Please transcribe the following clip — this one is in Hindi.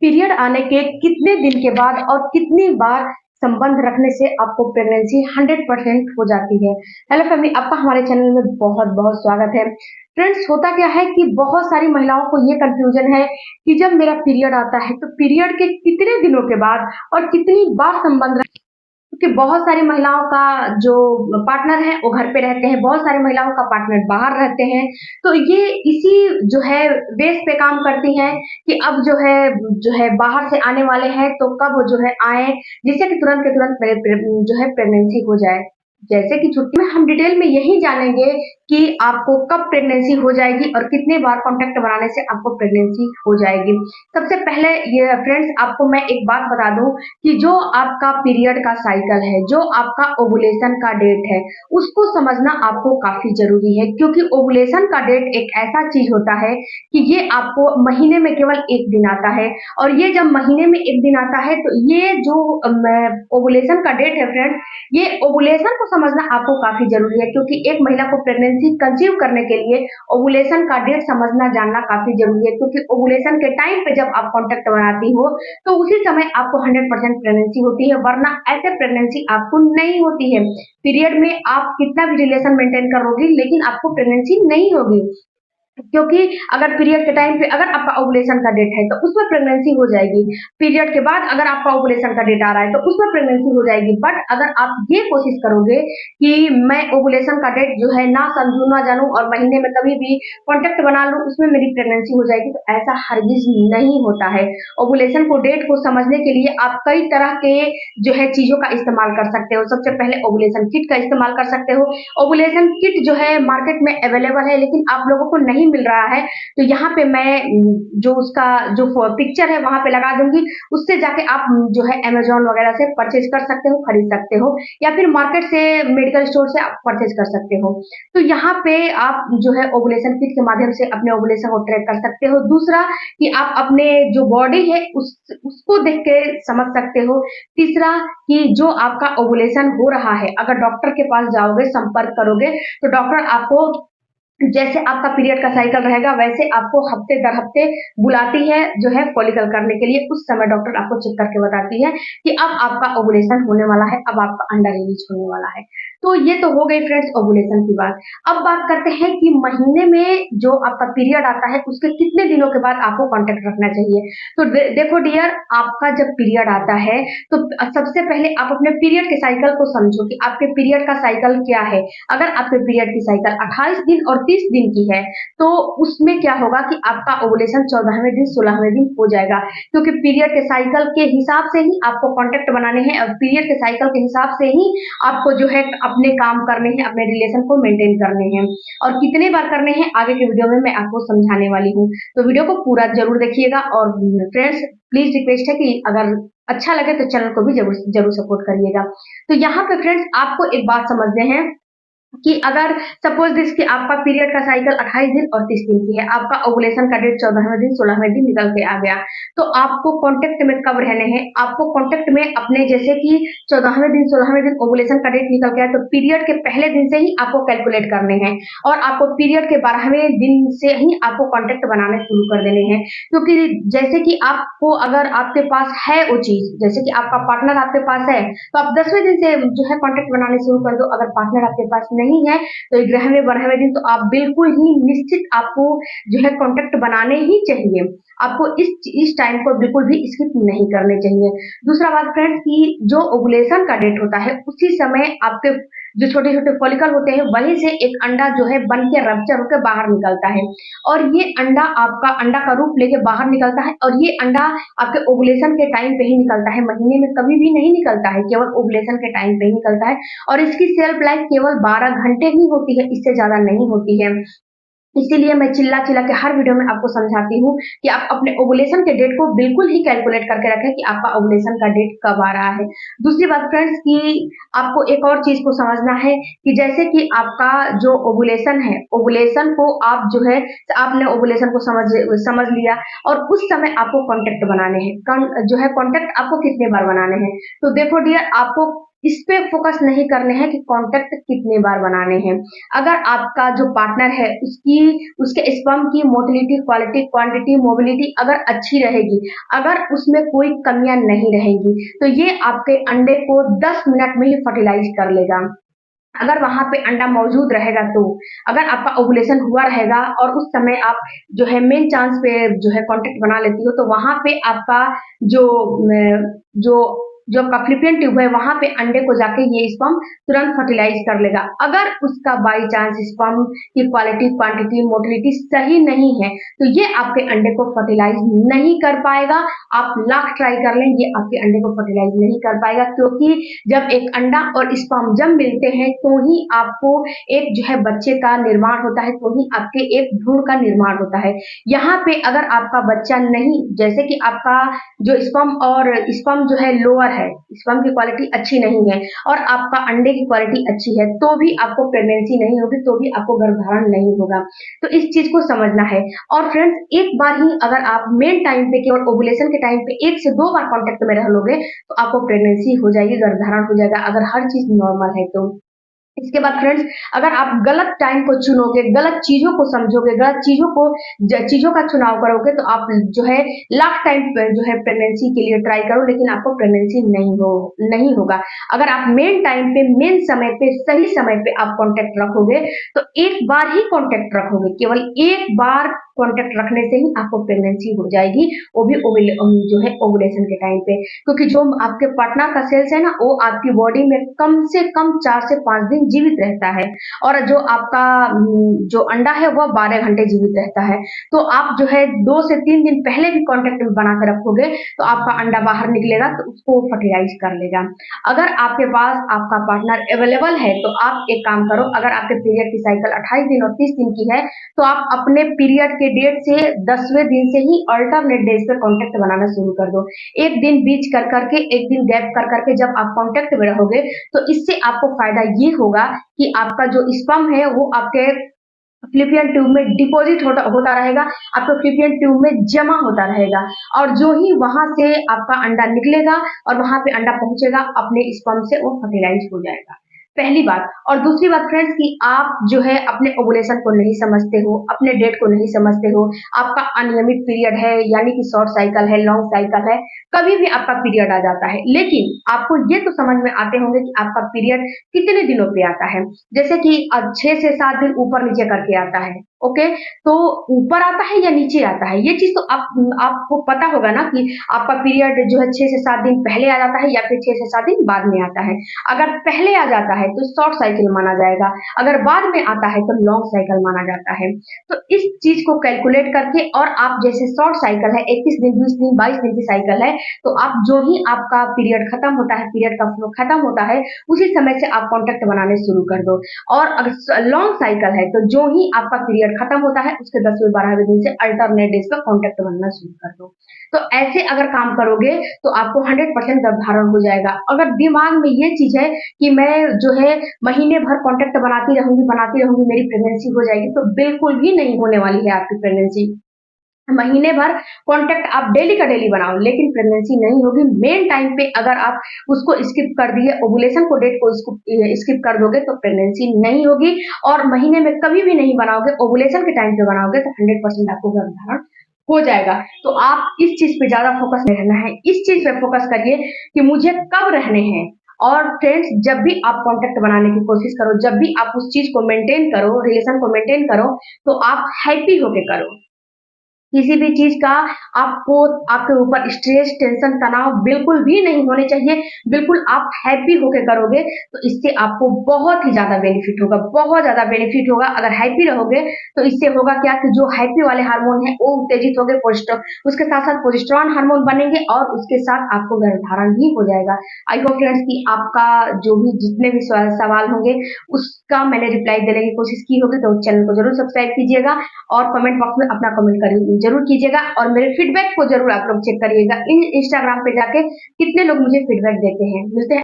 पीरियड आने के कितने दिन के बाद और कितनी बार संबंध रखने से आपको प्रेगनेंसी 100% हो जाती है। हेलो फैमिली, आपका हमारे चैनल में बहुत बहुत स्वागत है। फ्रेंड्स, होता क्या है कि बहुत सारी महिलाओं को ये कंफ्यूजन है कि जब मेरा पीरियड आता है तो पीरियड के कितने दिनों के बाद और कितनी बार संबंध, क्योंकि बहुत सारी महिलाओं का जो पार्टनर है वो घर पे रहते हैं, बहुत सारी महिलाओं का पार्टनर बाहर रहते हैं। तो ये इसी जो है बेस पे काम करती हैं कि अब जो है बाहर से आने वाले हैं तो कब जो है आए, जिससे कि तुरंत के तुरंत जो है प्रेगनेंसी हो जाए। जैसे कि छुट्टी में हम डिटेल में यही जानेंगे कि आपको कब प्रेगनेंसी हो जाएगी और कितने बार कांटेक्ट बनाने से आपको प्रेगनेंसी हो जाएगी। सबसे पहले ये फ्रेंड्स, आपको मैं एक बात बता दूं कि जो आपका पीरियड का साइकिल है, जो आपका ओवुलेशन का डेट है, उसको समझना आपको काफी जरूरी है, क्योंकि ओवुलेशन का डेट एक ऐसा चीज होता है कि ये आपको महीने में केवल एक दिन आता है। और ये जब महीने में एक दिन आता है तो ये जो ओवुलेशन का डेट है फ्रेंड्स, ये ओवुलेशन को समझना आपको काफी जरूरी है, क्योंकि एक महिला को प्रेगनेंसी कंसीव करने के लिए ओवुलेशन का डेट समझना जानना काफी जरूरी है, क्योंकि ओवुलेशन के टाइम पे जब आप कांटेक्ट बनाती हो तो उसी समय आपको 100% प्रेगनेंसी होती है, वरना ऐसे प्रेगनेंसी आपको नहीं होती है। पीरियड में आप कितना भी रिलेशन मेंटेन करोगी लेकिन आपको प्रेगनेंसी नहीं होगी, क्योंकि अगर पीरियड के टाइम पे अगर आपका ओवुलेशन का डेट है तो उसमें प्रेगनेंसी हो जाएगी। पीरियड के बाद अगर आपका ओवुलेशन का डेट आ रहा है तो उसमें प्रेगनेंसी हो जाएगी। बट अगर आप ये कोशिश करोगे कि मैं ओवुलेशन का डेट जो है ना समझूं ना जानूं और महीने में कभी भी कांटेक्ट बना लूं उसमें मेरी प्रेगनेंसी हो जाएगी, तो ऐसा हरगिज नहीं होता है। ओवुलेशन को डेट को समझने के लिए आप कई तरह के जो है चीजों का इस्तेमाल कर सकते हो। सबसे पहले ओवुलेशन किट का इस्तेमाल कर सकते हो। ओवुलेशन किट जो है मार्केट में अवेलेबल है, लेकिन आप लोगों को नहीं मिल रहा है, तो यहाँ पे मैं जो उसका जो पिक्चर है वहां पे लगा दूंगी, उससे जाके आप जो है अमेजोन वगैरह से परचेज कर सकते हो, खरीद सकते हो, या फिर मार्केट से मेडिकल स्टोर से आप परचेज कर सकते हो। तो यहाँ पे आप जो है ओवुलेशन किट के माध्यम से अपने ओवुलेशन को ट्रैक कर सकते हो। दूसरा कि आप अपने जो बॉडी है उसको देख के समझ सकते हो। तीसरा कि जो आपका ओवुलेशन हो रहा है, अगर डॉक्टर के पास जाओगे, संपर्क करोगे, तो डॉक्टर आपको जैसे आपका पीरियड का साइकिल रहेगा वैसे आपको हफ्ते दर हफ्ते बुलाती है जो है फॉलिकल करने के लिए। उस समय डॉक्टर आपको चेक करके बताती है कि अब आपका ओवुलेशन होने वाला है, अब आपका अंडा रिलीज होने वाला है। तो ये तो हो गई फ्रेंड्स ओवुलेशन की बात। अब बात करते हैं कि महीने में जो आपका पीरियड आता है उसके कितने दिनों के बाद आपको कांटेक्ट रखना चाहिए। तो देखो डियर, आपका जब पीरियड आता है तो सबसे पहले आप अपने पीरियड के साइकिल को समझो कि आपके पीरियड का साइकिल क्या है। अगर आपके पीरियड की साइकिल 28 दिन और 30 दिन की है तो उसमें क्या होगा कि आपका ओवुलेशन 14वें दिन 16वें दिन हो जाएगा, क्योंकि पीरियड के साइकिल के हिसाब से ही आपको कांटेक्ट बनाने हैं और पीरियड के साइकिल के हिसाब से ही आपको जो है अपने काम करने हैं, अपने रिलेशन को मेंटेन करने हैं। और कितने बार करने हैं आगे के वीडियो में मैं आपको समझाने वाली हूँ, तो वीडियो को पूरा जरूर देखिएगा। और फ्रेंड्स, प्लीज रिक्वेस्ट है कि अगर अच्छा लगे तो चैनल को भी जरूर जरूर सपोर्ट करिएगा। तो यहाँ पे फ्रेंड्स आपको एक बात समझने हैं कि अगर सपोज दिस कि आपका पीरियड का साइकिल 28 दिन और 30 दिन की है, आपका ओवुलेशन का डेट 14वें दिन 16वें दिन निकल के आ गया, तो आपको कांटेक्ट में कब रहने हैं? आपको कांटेक्ट में अपने जैसे कि 14वें दिन 16वें दिन ओवुलेशन का डेट निकल गया तो पीरियड के पहले दिन से ही आपको कैलकुलेट करने हैं, और आपको पीरियड के 12वें दिन से ही आपको कांटेक्ट बनाने शुरू कर देने हैं। क्योंकि जैसे कि आपको अगर आपके पास है वो चीज, जैसे कि आपका पार्टनर आपके पास है तो आप 10वें दिन से जो है कांटेक्ट बनाने शुरू कर दो। अगर पार्टनर आपके पास नहीं है तो 11वें 12वें दिन तो आप बिल्कुल ही निश्चित आपको जो है कांटेक्ट बनाने ही चाहिए। आपको इस टाइम को बिल्कुल भी स्किप नहीं करने चाहिए। दूसरा बात फ्रेंड्स कि जो ओवुलेशन का डेट होता है उसी समय आपके जो छोटे छोटे फॉलिकल होते हैं वहीं से एक अंडा जो है बन के रप्चर होकर बाहर निकलता है, और ये अंडा आपका अंडा का रूप लेके बाहर निकलता है, और ये अंडा आपके ओवुलेशन के टाइम पे ही निकलता है, महीने में कभी भी नहीं निकलता है, केवल ओवुलेशन के टाइम पे ही निकलता है। और इसकी सेल्फ लाइफ केवल 12 घंटे ही होती है, इससे ज्यादा नहीं होती है। इसीलिए मैं चिल्ला चिल्ला के हर वीडियो में आपको समझाती हूँ कि आप अपने ओवुलेशन के डेट को बिल्कुल ही कैलकुलेट करके रखें कि आपका ओवुलेशन का डेट कब आ रहा है। दूसरी बात फ्रेंड्स कि आपको एक और चीज को समझना है कि जैसे कि आपका जो ओवुलेशन है, ओवुलेशन को आप जो है आपने ओवुलेशन को समझ लिया, और उस समय आपको कॉन्टेक्ट बनाने हैं। जो है कॉन्टेक्ट आपको कितने बार बनाने हैं, तो देखो डियर, आपको इस पे फोकस नहीं करने हैं कि कांटेक्ट कितने बार बनाने हैं। अगर आपका जो पार्टनर है उसके स्पर्म की मोटिलिटी, क्वालिटी, क्वांटिटी, मोबिलिटी अगर अच्छी रहेगी, अगर उसमें कोई कमियां नहीं रहेंगी, तो ये आपके अंडे को 10 मिनट में ही फर्टिलाइज कर लेगा। अगर वहाँ पे अंडा मौजूद रहेगा तो, अगर आपका ओवुलेशन हुआ रहेगा और उस समय आप जो है मेन चांस पे जो है कांटेक्ट बना लेती हो, तो वहाँ पे आपका जो जो जो आपका फैलोपियन ट्यूब है वहाँ पे अंडे को जाके ये स्पर्म तुरंत फर्टिलाइज कर लेगा। अगर उसका बाई चांस स्पर्म की क्वालिटी, क्वांटिटी, मोटिलिटी सही नहीं है, तो ये आपके अंडे को फर्टिलाइज नहीं कर पाएगा। आप लाख ट्राई कर लें, ये आपके अंडे को फर्टिलाइज नहीं कर पाएगा, क्योंकि जब एक अंडा और स्पर्म जब मिलते हैं तो ही आपको एक जो है बच्चे का निर्माण होता है, तो ही आपके एक भ्रूण का निर्माण होता है। यहाँ पे अगर आपका बच्चा नहीं, जैसे कि आपका जो स्पर्म जो है लोअर है, स्पर्म की क्वालिटी अच्छी नहीं है और आपका अंडे की क्वालिटी अच्छी है, तो भी आपको प्रेगनेंसी नहीं होगी, तो भी आपको गर्भधारण नहीं होगा। तो इस चीज को समझना है। और फ्रेंड्स, एक बार ही अगर आप मेन टाइम पे केवल ओवुलेशन के टाइम पे 1 से 2 बार कांटेक्ट में रह लोगे, तो आपको प्रेगनेंसी हो जाएगी, गर्भधारण हो जाएगा, अगर हर चीज नॉर्मल है तो। इसके बाद फ्रेंड्स, अगर आप गलत टाइम को चुनोगे, गलत चीजों को समझोगे, गलत चीजों का चुनाव करोगे, तो आप जो है लाख टाइम जो है प्रेगनेंसी के लिए ट्राई करो, लेकिन आपको प्रेगनेंसी नहीं होगा। अगर आप मेन टाइम पे, मेन समय पे, सही समय पे आप कांटेक्ट रखोगे, तो एक बार ही कांटेक्ट रखोगे, केवल एक बार कांटेक्ट रखने से ही आपको प्रेगनेंसी हो जाएगी, वो भी जो है ओवुलेशन के टाइम पे। क्योंकि जो आपके पार्टनर का सेल्स है ना, वो आपकी बॉडी में कम से कम 4 से 5 दिन जीवित रहता है, और जो आपका जो अंडा है वह 12 घंटे जीवित रहता है। तो आप जो है 2 से 3 दिन पहले भी कांटेक्ट बना कर रखोगे, तो आपका अंडा बाहर निकलेगा, तो उसको फर्टिलाइज कर लेगा। अगर आपके पास आपका पार्टनर अवेलेबल है, तो आप एक काम करो, अगर आपके पीरियड की साइकिल 28 दिन और 30 दिन की है, तो आप अपने पीरियड के डेट से 10वें दिन से ही अल्टरनेट डेज पे कांटेक्ट बनाना शुरू कर दो। एक दिन बीच कर करके, एक दिन गैप कर करके जब आप कांटेक्ट में रहोगे, तो इससे आपको फायदा ये होगा कि आपका जो स्पर्म है वो आपके फैलोपियन ट्यूब में डिपॉजिट होता रहेगा, आपके फैलोपियन ट्यूब में जमा होता रहेगा, और जो ही वहां से आपका अंडा निकलेगा और वहां पे अंडा पहुंचेगा, अपने स्पर्म से वो फर्टिलाइज हो जाएगा। पहली बात। और दूसरी बात फ्रेंड्स, कि आप जो है अपने ओवुलेशन को नहीं समझते हो, अपने डेट को नहीं समझते हो, आपका अनियमित पीरियड है, यानी कि शॉर्ट साइकिल है, लॉन्ग साइकिल है, कभी भी आपका पीरियड आ जाता है, लेकिन आपको ये तो समझ में आते होंगे कि आपका पीरियड कितने दिनों पे आता है। जैसे कि 6 से 7 दिन ऊपर नीचे करके आता है, ओके। तो ऊपर आता है या नीचे आता है, ये चीज तो आपको पता होगा ना, कि आपका पीरियड जो है 6 से 7 दिन पहले आ जाता है या फिर 6 से 7 दिन बाद में आता है। अगर पहले आ जाता है तो शॉर्ट साइकिल माना जाएगा, अगर बाद में आता है तो लॉन्ग साइकिल माना जाता है। तो इस चीज को कैलकुलेट करके, और आप जैसे शॉर्ट साइकिल है, 21 दिन, 20 दिन, 22 दिन की साइकिल है, तो आप जो ही आपका पीरियड खत्म होता है, पीरियड का फ्लो खत्म होता है, उसी समय से आप कॉन्टेक्ट बनाने शुरू कर दो। और अगर लॉन्ग साइकिल है, तो जो ही आपका पीरियड खत्म होता है, उसके 10वें 12वें दिन से अल्टरनेट डेज पर कॉन्टेक्ट बनना शुरू कर दो। तो ऐसे अगर काम करोगे, तो आपको 100% गर्भधारण हो जाएगा। अगर दिमाग में ये चीज है कि मैं जो है महीने भर कॉन्टेक्ट बनाती रहूंगी, मेरी प्रेगनेंसी हो जाएगी, तो बिल्कुल भी नहीं होने वाली है आपकी प्रेगनेंसी। महीने भर कॉन्टेक्ट आप डेली का डेली बनाओ, लेकिन प्रेगनेंसी नहीं होगी। मेन टाइम पे अगर आप उसको स्किप कर दिए, ओवुलेशन को डेट को स्किप कर दोगे, तो प्रेगनेंसी नहीं होगी। और महीने में कभी भी नहीं बनाओगे, ओवुलेशन के टाइम पे बनाओगे, तो 100% आपको गर्भधारण हो जाएगा। तो आप इस चीज पे ज्यादा फोकस नहीं रहना है, इस चीज पे फोकस करिए कि मुझे कब रहने हैं। और फ्रेंड्स, जब भी आप कॉन्टेक्ट बनाने की कोशिश करो, जब भी आप उस चीज को मेंटेन करो, रिलेशन को मेंटेन करो, तो आप हैप्पी होके करो। किसी भी चीज का आपको आपके ऊपर स्ट्रेस, टेंशन, तनाव बिल्कुल भी नहीं होने चाहिए। बिल्कुल आप हैप्पी होके करोगे, तो इससे आपको बहुत ही ज्यादा बेनिफिट होगा, बहुत ज्यादा बेनिफिट होगा। अगर हैप्पी रहोगे, तो इससे होगा क्या, कि जो हैप्पी वाले हार्मोन है वो उत्तेजित होंगे, उसके साथ साथ प्रोजेस्टेरोन हार्मोन बनेंगे, और उसके साथ आपको गर्भधारण भी हो जाएगा। आई होप फ्रेंड्स कि आपका जो भी जितने भी सवाल होंगे, उसका मैंने रिप्लाई देने की कोशिश की होगी। तो चैनल को जरूर सब्सक्राइब कीजिएगा, और कमेंट बॉक्स में अपना कमेंट जरूर कीजिएगा, और मेरे फीडबैक को जरूर आप लोग चेक करिएगा। इन इंस्टाग्राम पे जाके कितने लोग मुझे फीडबैक देते हैं। मिलते हैं